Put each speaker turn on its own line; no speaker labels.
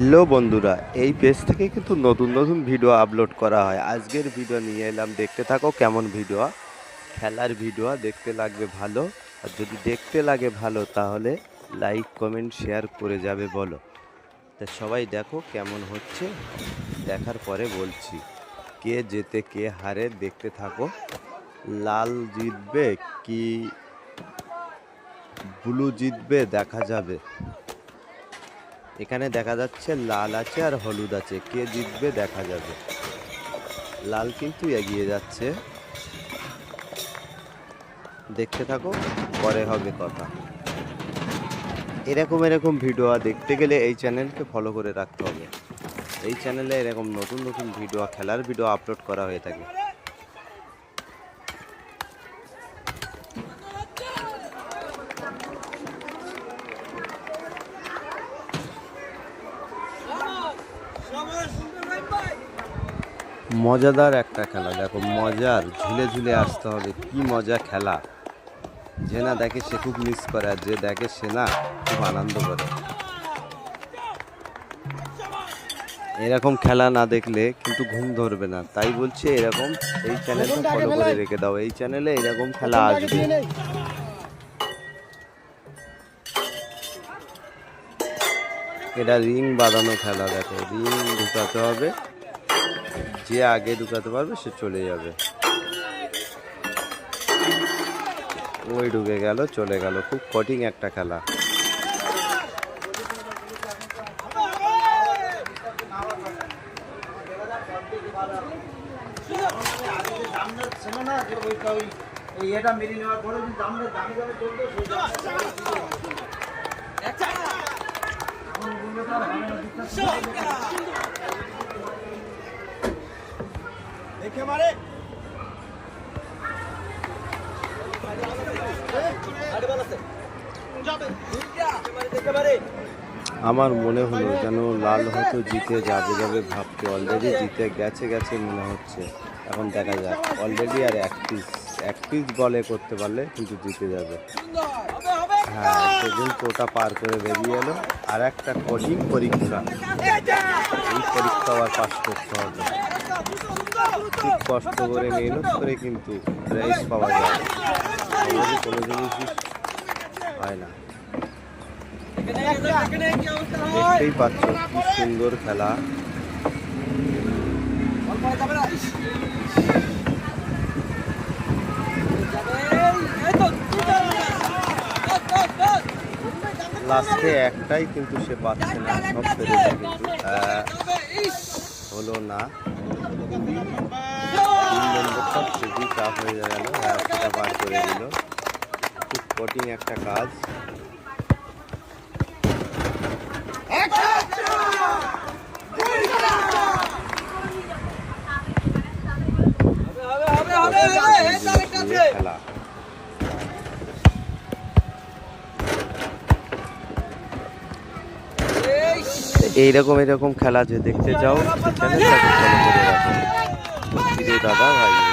Hello বন্ধুরা, এই page থেকে কিন্তু নতুন নতুন ভিডিও আপলোড করা হয়। আজকের ভিডিও নিয়ে এলাম, দেখতে থাকো কেমন ভিডিও। খেলার ভিডিও দেখতে লাগবে ভালো, আর যদি দেখতে লাগে ভালো তাহলে লাইক কমেন্ট শেয়ার করে যাবে বলো। তা সবাই দেখো কেমন হচ্ছে, দেখার পরে বলছি কে জেতে কে হারে দেখতে থাকো। লাল জিতবে কি ব্লু জিতবে দেখা যাবে। এখানে দেখা যাচ্ছে লাল আছে আর হলুদ আছে, কে জিতবে দেখা যাবে। লাল কিন্তু এগিয়ে যাচ্ছে, দেখতে থাকো পরে হবে কথা। এরকম ভিডিও দেখতে গেলে এই চ্যানেলকে ফলো করে রাখতে হবে। এই চ্যানেলে এরকম নতুন নতুন ভিডিও, খেলার ভিডিও আপলোড করা হয়ে থাকে। মজাদার একটা খেলা, দেখো মজার, ঝুলে ঝুলে আসতে হবে। কি মজা খেলা, যে না দেখে সে খুব মিস করে, আর যে দেখে সে না খুব আনন্দ করে। এরকম খেলা না দেখলে কিন্তু ঘুম ধরবে না, তাই বলছে এরকম এই চ্যানেলটা ফলো করে রেখে দাও। এই চ্যানেলে এরকম খেলা আসবে। এটা রিং বাঁধানো খেলা, দেখো রিং ঢুকাতে হবে, যে আগে ঢুকাতে পারবে সে চলে যাবে। ওই ঢুকে গেল, চলে গেল। খুব কঠিন একটা খেলা। আমার মনে হলো যেন লাল হয়তো জিতে যাবে যাবে ভাবতে, অলরেডি জিতে গেছে মনে হচ্ছে। এখন দেখা যাক, অলরেডি আর এক পিস বলে করতে পারলে কিন্তু জিতে যাবে। হ্যাঁ, সেদিন তো ওটা পার করে বেরিয়ে এলো। আর একটা কঠিন পরীক্ষা, এই পরীক্ষা আবার পাস করতে হবে। খুব কষ্ট করে মেহনত করে কিন্তু প্রাইজ পাওয়া যায়, কোনো জিনিসই হয় না। দেখতেই পাচ্ছ কি সুন্দর খেলা। লাস্টে একটাই কিন্তু সে পাচ্ছে না, সব পেরেছে কিন্তু হলো না। 3 নম্বরটা খুবই চাপ হয়ে গেল, সেটা বার করে দিল। খুব কঠিন একটা কাজ। খেলা এরকম খেলা যে দেখতে চাও, চ্যানেলটাকে ফলো করে রাখো। দাদা ভাই।